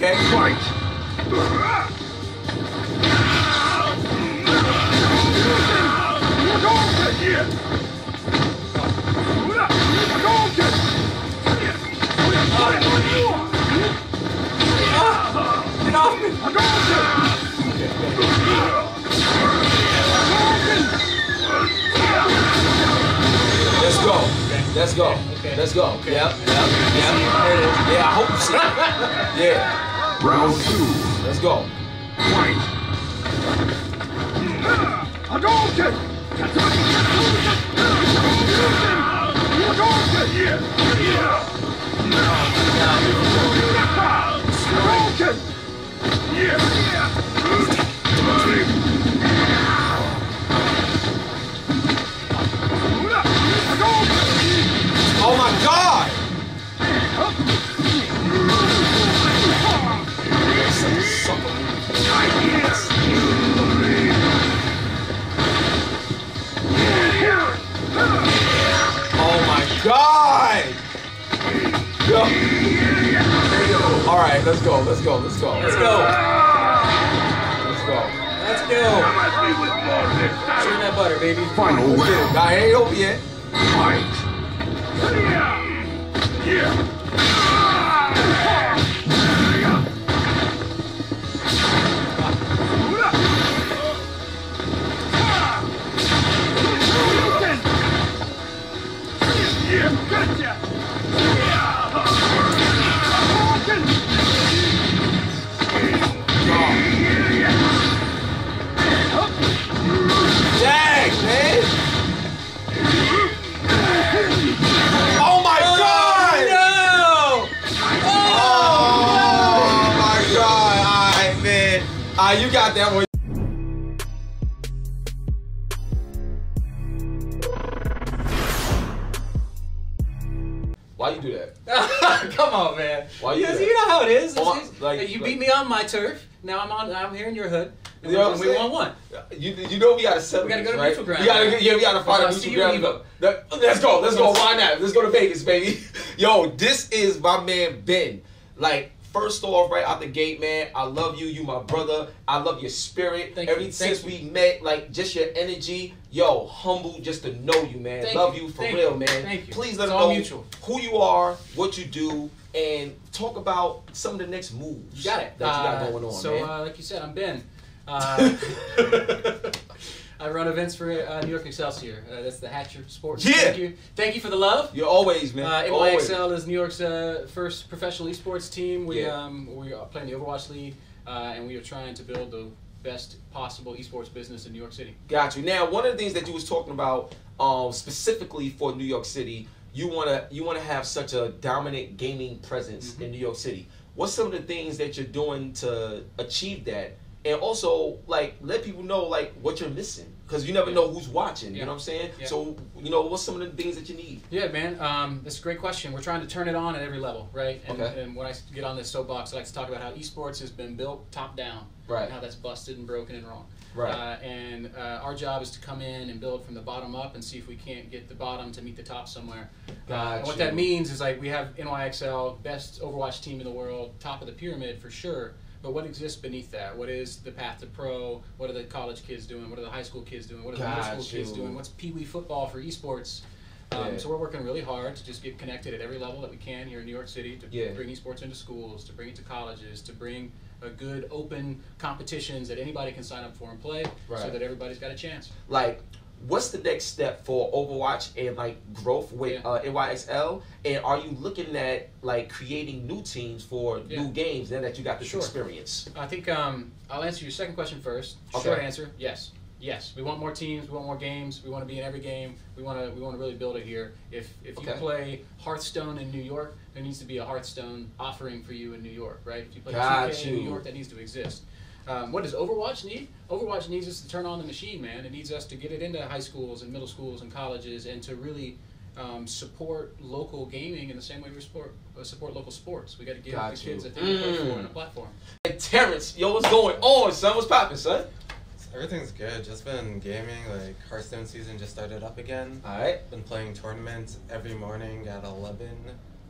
Okay. Fight. Get off me! Let's go. Let's go. Okay. Let's go. Okay. Yep. Yeah, I hope you see it. Yeah. Round 2. Let's go. Fight. Hadouken! Oh my God! Oh my God! Yo. All right, let's go. Let's go. Let's go. Let's go. Let's go. Let's go. Churn that butter, baby. Final round. I ain't over yet. Fight. Dang, man! Oh my God! No! Oh my God! All right, man. All right, you got that one. Why you do that? Come on, man. Why you do that? You know how it is. You beat me on my turf. Now I'm here in your hood. You know what I'm we saying? won one. You know we gotta settle. We gotta go to this, neutral ground. We gotta find a I'll see neutral you ground. in Evo. Let's go. Why not? Let's go to Vegas, baby. Yo, this is my man Ben. Like, first off, right out the gate, man, I love you. You my brother. I love your spirit. Thank you. Since we met, like, just your energy. Yo, humble just to know you, man. Love you for real, man. Thank you. Please let It's them all know mutual. who you are, what you do, and talk about some of the next moves. You got it. That you got going on, so, man. like you said, I'm Ben. I run events for New York Excelsior. That's the Hatcher Sports. Yeah. Thank you for the love. You're always, man. Always. NYXL is New York's first professional esports team. We Yeah. we are playing the Overwatch League, and we are trying to build the best possible esports business in New York City. Got you. Now, one of the things that you was talking about, specifically for New York City, you wanna have such a dominant gaming presence in New York City. What's some of the things that you're doing to achieve that? And also, like, let people know, like, what you're missing. Because you never know who's watching, you know what I'm saying? Yeah. So, you know, what's some of the things that you need? Yeah, man. That's a great question. We're trying to turn it on at every level, right? And, Okay. and when I get on this soapbox, I like to talk about how esports has been built top down. Right. And how that's busted and broken and wrong. Right. Our job is to come in and build from the bottom up and see if we can't get the bottom to meet the top somewhere. And what that means is, like, we have NYXL, best Overwatch team in the world, top of the pyramid for sure. But what exists beneath that? What is the path to pro? What are the college kids doing? What are the high school kids doing? What are the middle school kids doing? What's Pee Wee football for esports? So we're working really hard to just get connected at every level that we can here in New York City to bring esports into schools, to bring it to colleges, to bring a good open competitions that anybody can sign up for and play, so that everybody's got a chance. Like, what's the next step for Overwatch and, like, growth with NYXL? And are you looking at, like, creating new teams for new games now that you got this experience? I think I'll answer your second question first. Short answer: yes. Yes, we want more teams. We want more games. We want to be in every game. We want to really build it here. If you play Hearthstone in New York, there needs to be a Hearthstone offering for you in New York, right? If you play 2K in New York, that needs to exist. What does Overwatch need? Overwatch needs us to turn on the machine, man. It needs us to get it into high schools and middle schools and colleges, and to really support local gaming in the same way we support local sports. We got to give the kids a thing to play for and a platform. Hey, Terrence, yo, what's going on, son? What's poppin', son? Everything's good. Just been gaming. Like, Hearthstone season just started up again. Alright. Been playing tournaments every morning at 11,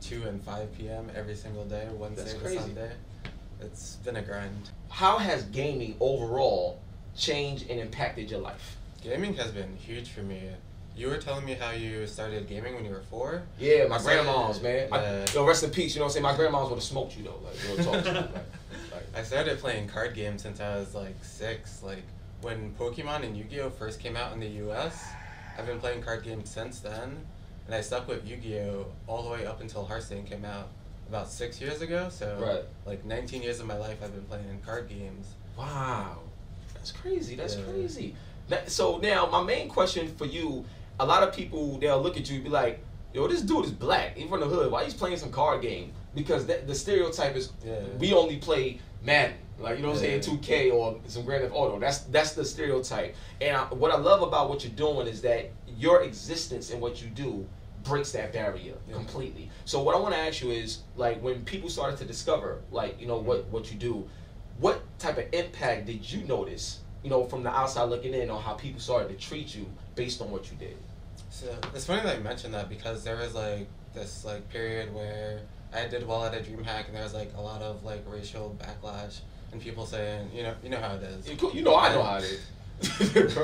2, and 5 p.m. every single day, Wednesday to Sunday. it's been a grind. How has gaming overall changed and impacted your life? Gaming has been huge for me. You were telling me how you started gaming when you were 4? Yeah, my grandma's, man. Yeah. Yo, rest in peace, you know what I'm saying? My grandma's would have smoked you, though. Like, real talk to you. I started playing card games since I was like 6. Like, when Pokemon and Yu-Gi-Oh! First came out in the US, I've been playing card games since then. And I stuck with Yu-Gi-Oh! All the way up until Hearthstone came out about 6 years ago. So, like, 19 years of my life I've been playing in card games. Wow. That's crazy. That's crazy. So now, my main question for you, a lot of people, they'll look at you and be like, yo, this dude is black. He's from the hood. Why he's playing some card game? Because the stereotype is we only play Madden. Like, you know what I'm saying, 2K or some Grand Theft Auto. That's the stereotype. And what I love about what you're doing is that your existence and what you do breaks that barrier completely. So what I want to ask you is, like, when people started to discover, like, you know, what you do, what type of impact did you notice, you know, from the outside looking in, on how people started to treat you based on what you did? So it's funny that you mentioned that, because there was like this like period where I did well at a DreamHack, and there was like a lot of like racial backlash and people saying, you know how it is. You know, I know how it is.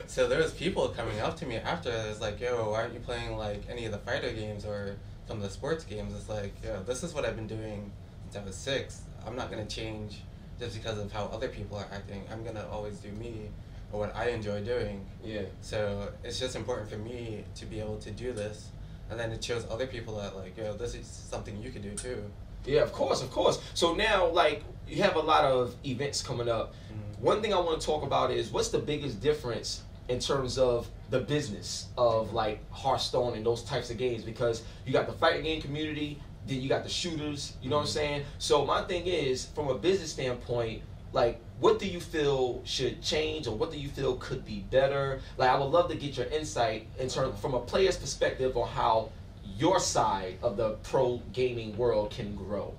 So there was people coming up to me after. It's like, yo, why aren't you playing like any of the fighter games or some of the sports games? It's like, yo, this is what I've been doing since I was 6. I'm not gonna change just because of how other people are acting. I'm gonna always do me, or what I enjoy doing. Yeah. So it's just important for me to be able to do this, and then it shows other people that, like, yo, this is something you can do too. Yeah, of course, of course. So now, like, you have a lot of events coming up. One thing I want to talk about is, what's the biggest difference in terms of the business of like Hearthstone and those types of games? Because you got the fighting game community, then you got the shooters, you know what I'm saying? So my thing is, from a business standpoint, like, what do you feel should change, or what do you feel could be better? Like, I would love to get your insight in terms, from a player's perspective, on how your side of the pro gaming world can grow.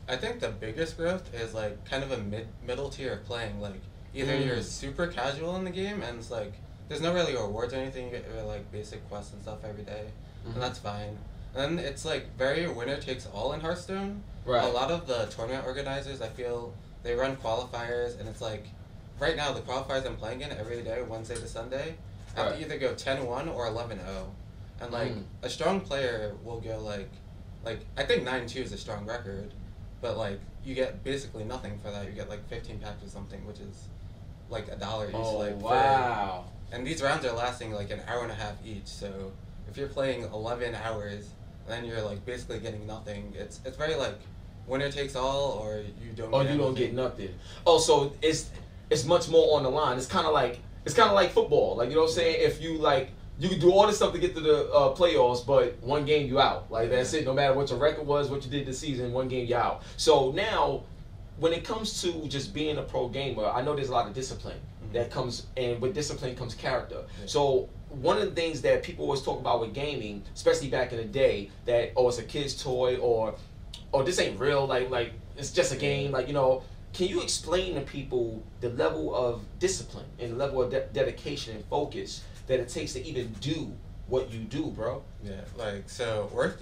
I think the biggest growth is like kind of a middle tier of playing. Like, either you're super casual in the game and it's like there's no really rewards or anything. You get like basic quests and stuff every day, and that's fine. And then it's like very winner takes all in Hearthstone. Right. A lot of the tournament organizers, I feel, they run qualifiers, and it's like right now the qualifiers I'm playing in every day, Wednesday to Sunday, I have to either go 10-1 or 11-0. And like a strong player will go like I think 9-2 is a strong record, but like you get basically nothing for that. You get like 15 packs or something, which is like $1 each. Oh, like wow. And these rounds are lasting like an hour and a half each. So if you're playing 11 hours, then you're like basically getting nothing. It's very like winner takes all, or you don't. Or you don't get nothing. Oh, so it's much more on the line. It's kind of like football. Like, you know what I'm saying? If you like, you can do all this stuff to get to the playoffs, but one game you out. Like, that's it. No matter what your record was, what you did this season, one game you out. So now, when it comes to just being a pro gamer, I know there's a lot of discipline that comes, and with discipline comes character. Yeah. So one of the things that people always talk about with gaming, especially back in the day, that, oh, it's a kid's toy, or this ain't real, like it's just a game, like, you know. Can you explain to people the level of discipline and the level of dedication and focus that it takes to even do what you do, bro? Yeah, like, so work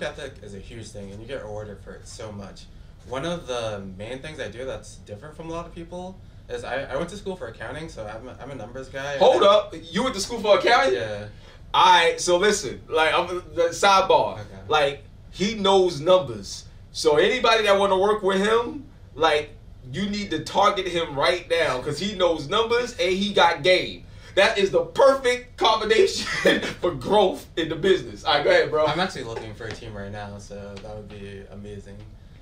ethic is a huge thing, and you get rewarded for it so much. One of the main things I do that's different from a lot of people is I went to school for accounting, so I'm a numbers guy. Hold up, you went to school for accounting? Yeah. Alright, so listen, like, I'm the sidebar. Okay. Like, he knows numbers. So anybody that want to work with him, like, you need to target him right now, because he knows numbers and he got game. That is the perfect combination for growth in the business. All right, go ahead, bro. I'm actually looking for a team right now, so that would be amazing.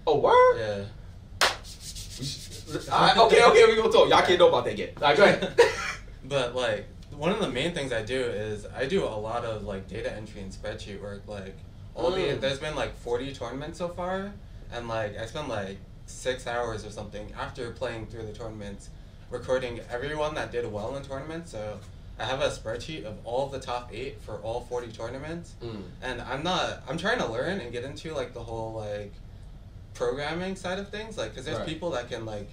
Oh, word? Yeah. Okay, we're going to talk. Y'all can't know about that yet. All right, go ahead. But, like, one of the main things I do is I do a lot of, like, data entry and spreadsheet work. Like, there's been, like, 40 tournaments so far, and, like, I spend, like, 6 hours or something after playing through the tournaments recording everyone that did well in tournaments. So I have a spreadsheet of all of the top 8 for all 40 tournaments. And I'm trying to learn and get into like the whole like programming side of things, like, because there's people that can like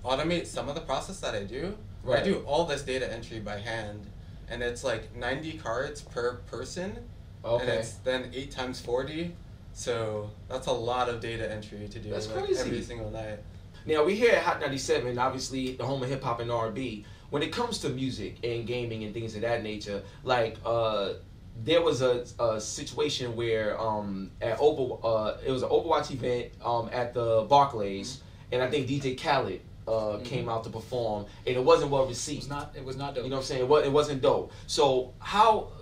automate some of the process that I do. I do all this data entry by hand, and it's like 90 cards per person, and it's then 8 times 40. So that's a lot of data entry to do, That's like, crazy. every single night. Now we here at Hot 97, obviously the home of hip hop and R&B. When it comes to music and gaming and things of that nature, like there was a situation where it was an Overwatch event at the Barclays, and I think DJ Khaled came out to perform, and it wasn't well received. It was not dope. You know what I'm saying? It wasn't dope. So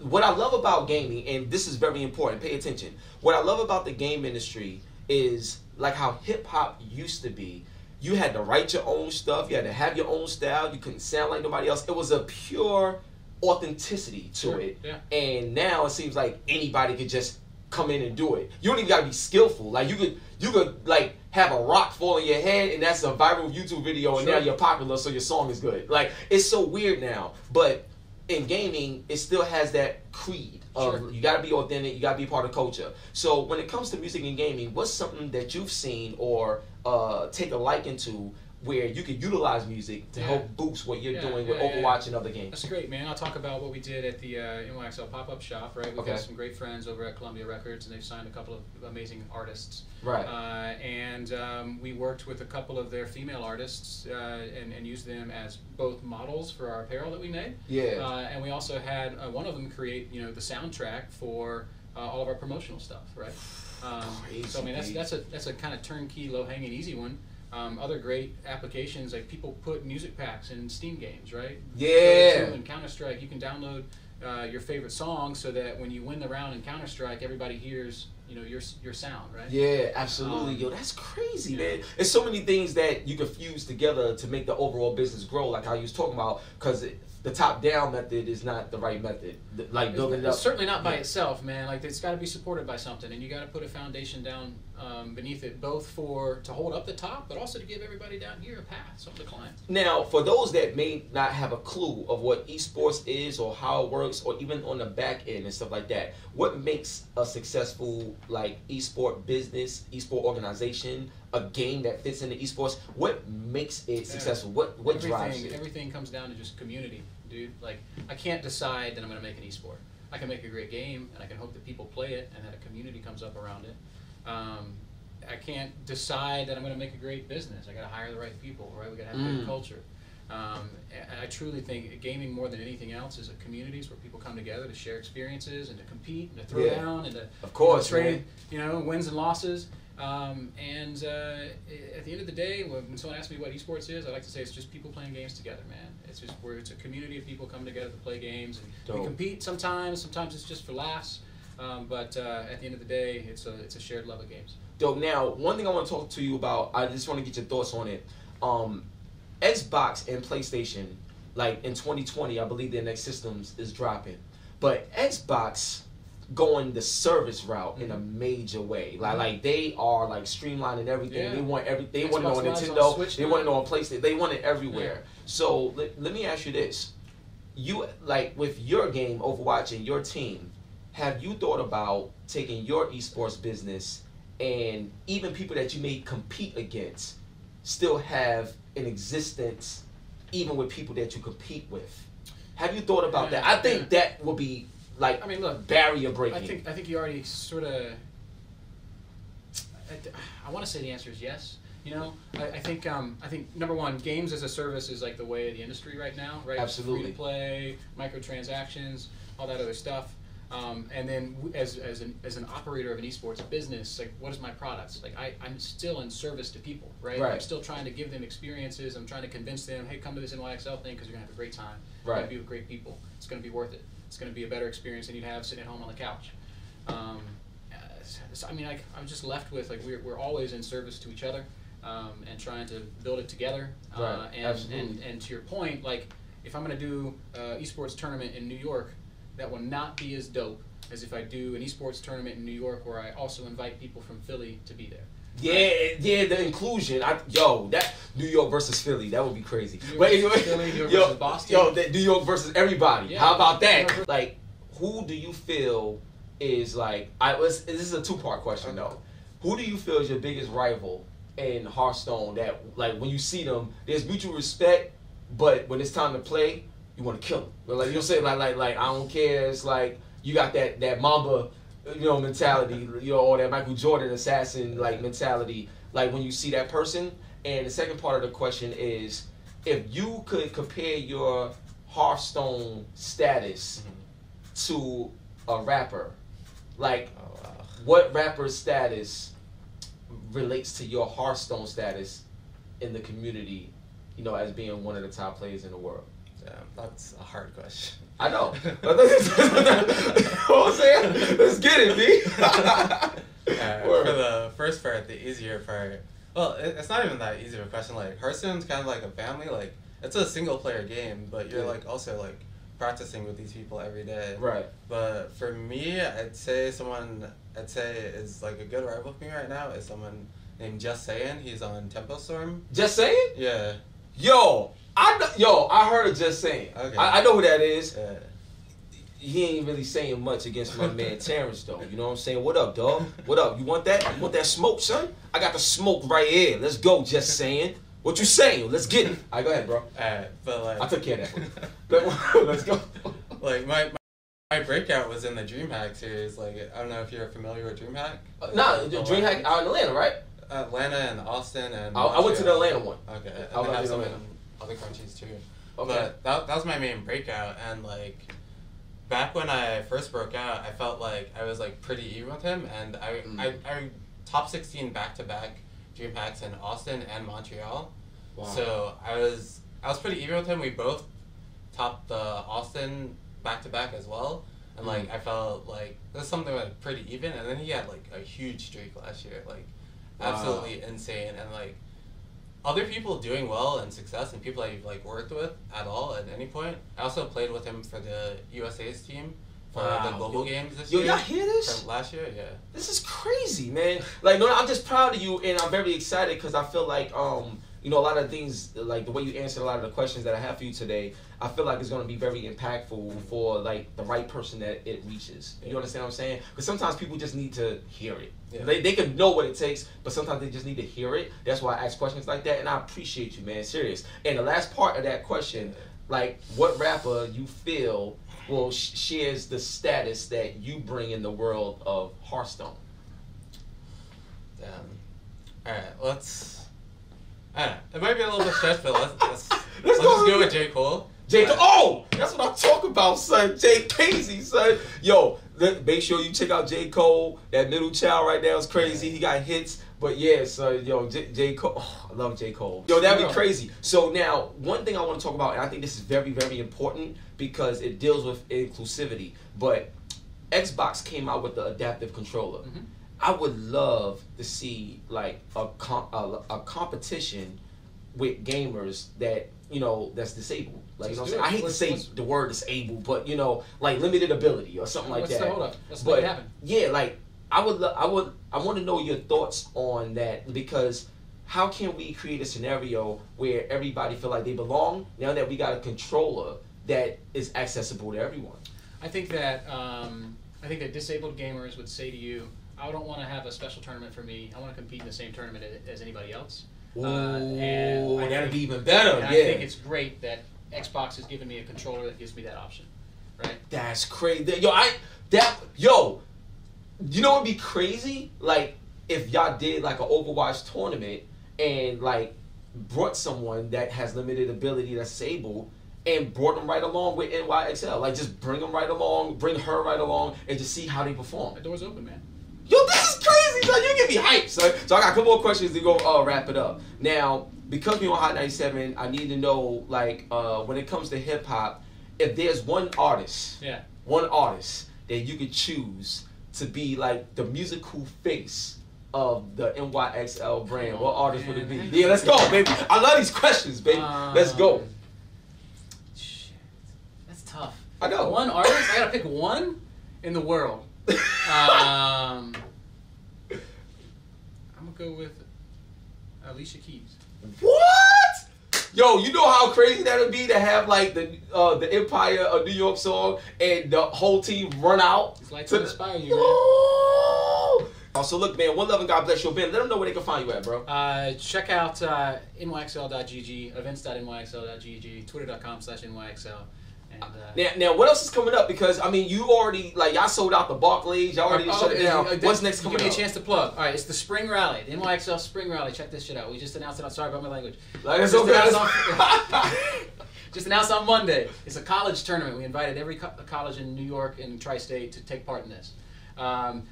what I love about gaming, and this is very important, pay attention. What I love about the game industry is like how hip hop used to be. You had to write your own stuff. You had to have your own style. You couldn't sound like nobody else. It was a pure authenticity to it. Yeah. And now it seems like anybody could just come in and do it. You don't even gotta be skillful. Like you could like have a rock fall on your head, and that's a viral YouTube video, and now you're popular, so your song is good. Like it's so weird now. But in gaming, it still has that creed of you gotta be authentic, you gotta be part of culture. So when it comes to music and gaming, what's something that you've seen or take a liking to where you can utilize music to help boost what you're doing with Overwatch and other games? That's great, man. I'll talk about what we did at the NYXL pop-up shop, right? We've got some great friends over at Columbia Records, and they've signed a couple of amazing artists. Right. And we worked with a couple of their female artists and used them as both models for our apparel that we made. Yeah. And we also had one of them create, the soundtrack for all of our promotional stuff, right? So I mean, that's a kind of turnkey, low-hanging, easy one. Other great applications, like people put music packs in Steam games, right? Yeah. In Counter-Strike, you can download your favorite song so that when you win the round in Counter-Strike, everybody hears your sound, right? Yeah, absolutely. Yo, that's crazy, man. There's so many things that you can fuse together to make the overall business grow, like how you was talking about, because the top-down method is not the right method. Like building it up. It's certainly not by itself, man. Like it's got to be supported by something, and you got to put a foundation down beneath it, both to hold up the top, but also to give everybody down here a path, something to climb. Now, for those that may not have a clue of what esports is or how it works, or even on the back end and stuff like that, what makes a successful like esport business, esport organization, a game that fits into esports? What makes it successful? What drives it? Everything comes down to just community, dude. Like I can't decide that I'm going to make an esport. I can make a great game, and I can hope that people play it, and that a community comes up around it. I can't decide that I'm going to make a great business. I got to hire the right people, right? We got to have a good culture. I truly think gaming, more than anything else, is a communities where people come together to share experiences and to compete and to throw down and to trade, wins and losses. And at the end of the day, when someone asks me what esports is, I like to say it's just people playing games together, man. It's just where it's a community of people come together to play games, and we compete sometimes. Sometimes it's just for laughs. But at the end of the day, it's a shared love of games. Dope. Now, one thing I want to talk to you about, I just want to get your thoughts on it. Xbox and PlayStation, like in 2020, I believe their next systems is dropping. But Xbox going the service route in a major way. Like they are like streamlining everything. Yeah. They want They want it on Nintendo. They want it on PlayStation. They want it everywhere. Yeah. So let me ask you this: you like with your game Overwatch and your team, have you thought about taking your esports business and even people that you may compete against still have an existence even with people that you compete with? Have you thought about that? I think that would be like, look, barrier breaking. I think you already sort of. I want to say the answer is yes. I think number one, games as a service is like the way of the industry right now, right? Absolutely. Free to play, microtransactions, all that other stuff. And then as an operator of an esports business, like what is my product? Like I'm still in service to people, right? I'm still trying to give them experiences. I'm trying to convince them, hey, come to this NYXL thing because you're gonna have a great time. You're gonna be with great people. It's gonna be worth it. It's gonna be a better experience than you'd have sitting at home on the couch. I'm just left with like we're always in service to each other and trying to build it together. And to your point, like if I'm gonna do an esports tournament in New York, that will not be as dope as if I do an esports tournament in New York where I also invite people from Philly to be there. Yeah, the inclusion. That New York versus Philly, that would be crazy. New York versus Boston. New York versus everybody. Yeah. How about that? Like, who do you feel is like? This is a two-part question though. Who do you feel is your biggest rival in Hearthstone? That like when you see them, there's mutual respect, but when it's time to play, you want to kill them. Like you'll say like I don't care. It's like you got that Mamba mentality, or that Michael Jordan assassin like mentality, like when you see that person. And the second part of the question is, if you could compare your Hearthstone status to a rapper, like what rapper's status relates to your Hearthstone status in the community, as being one of the top players in the world? Yeah, that's a hard question. I know. You know what I'm saying? Let's get it, B. For the first part, the easier part. Well, it's not even that easy of a question. Like, Hearthstone's kind of like a family. Like, it's a single-player game, but you're like also like practicing with these people every day. Right. But for me, I'd say is like a good rival for me right now is someone named Just Sayin. He's on Tempo Storm. Just Saying? Yeah. I heard of Just Saying. Okay. I know who that is. Yeah. He ain't really saying much against my man Terrence though. You know what I'm saying? What up, dog? What up? You want that? You want that smoke, son? I got the smoke right here. Let's go, Just Saying. What you saying? Let's get it. All right, go ahead, bro. But like I took care of that. Let's go. Like my breakout was in the DreamHack series. Like, I don't know if you're familiar with DreamHack. DreamHack out in Atlanta, right? Atlanta and Austin and I went to the Atlanta one. Okay, and I they have was some in in Atlanta. other countries too. Okay. But that was my main breakout, and like back when I first broke out, I felt like I was like pretty even with him, and I top 16 back-to-back DreamHacks in Austin and Montreal. Wow. So I was pretty even with him. We both topped the Austin back-to-back as well. And like I felt like there's something like pretty even, and then he had like a huge streak last year, like absolutely insane, and like other people doing well and success, and people that you've like worked with at all at any point. I also played with him for the USA's team for the global games this year. Y'all hear this? From last year, yeah. This is crazy, man. Like, no, I'm just proud of you, and I'm very excited because I feel like a lot of things, like the way you answered a lot of the questions that I have for you today, I feel like it's going to be very impactful for like the right person that it reaches. You understand what I'm saying? Because sometimes people just need to hear it. Yeah. They can know what it takes, but sometimes they just need to hear it. That's why I ask questions like that, and I appreciate you, man. Serious. And the last part of that question, like, what rapper you feel shares the status that you bring in the world of Hearthstone? Damn. All right, I don't know. It might be a little bit stretched, but let's just go with J. Cole. Oh, that's what I'm talking about, son. J. Casey, son. Yo, make sure you check out J. Cole. That middle child right now is crazy. He got hits. But yeah, son, J. Cole. Oh, I love J. Cole. Yo, that'd be crazy. So now, one thing I want to talk about, and I think this is very, very important because it deals with inclusivity. But Xbox came out with the adaptive controller. Mm-hmm. I would love to see like a competition with gamers that that's disabled. Like, I hate to say the word disabled, but like limited ability or something like that. Hold up. Let's make it happen. Yeah, like I want to know your thoughts on that, because how can we create a scenario where everybody feel like they belong now that we got a controller that is accessible to everyone? I think that disabled gamers would say to you, I don't want to have a special tournament for me. I want to compete in the same tournament as anybody else. And that'd be even better. I think it's great that Xbox has given me a controller that gives me that option. Right? That's crazy. You know what'd be crazy? Like, if y'all did like an Overwatch tournament and like brought someone that has limited ability that's disabled and brought them right along with NYXL. Like, just bring them right along, bring her right along, and just see how they perform. The door's open, man. Yo, this is crazy, son. You get me hyped, son. So I got a couple more questions to go wrap it up. Now, because we're on Hot 97, I need to know, like, when it comes to hip hop, if there's one artist that you could choose to be like the musical face of the NYXL brand, what artist would it be? Yeah, let's go, baby. I love these questions, baby. Let's go. Shit, that's tough. I know. One artist? I gotta pick one in the world. I'm gonna go with Alicia Keys. What? Yo, you know how crazy that would be to have like the Empire of New York song and the whole team run out. These lights will inspire you, man. Oh, so look, man, one love and God bless you. Ben, let them know where they can find you at, bro. Check out nyxl.gg, events.nyxl.gg, twitter.com/nyxl, Now, what else is coming up? Because I mean, you already y'all sold out the Barclays. Y'all already shut it down. What's next coming up? Give me a chance to plug. All right, it's the Spring Rally, the NYXL Spring Rally. Check this shit out. We just announced it. I'm sorry about my language. Just announced on Monday. It's a college tournament. We invited every college in New York and tri-state to take part in this.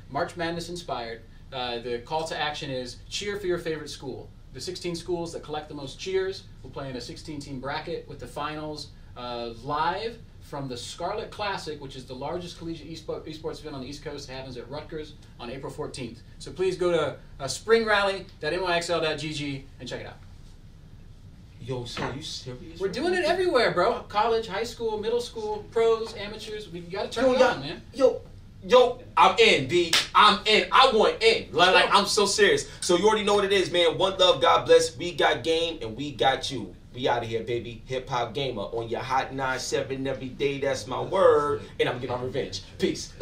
March Madness inspired. The call to action is cheer for your favorite school. The 16 schools that collect the most cheers will play in a 16-team bracket with the finals live from the Scarlet Classic, which is the largest collegiate esports event on the East Coast. It happens at Rutgers on April 14th. So please go to springrally.nyxl.gg and check it out. Yo, so you serious? We're doing it everywhere, bro. College, high school, middle school, pros, amateurs. We got to turn it on, man. Yo, I'm in, B. I'm in. I want in. Like, I'm so serious. So you already know what it is, man. One love, God bless. We got game, and we got you. We out of here, baby. Hip Hop Gamer on your Hot 97 every day. That's my word. And I'm getting on revenge. Peace.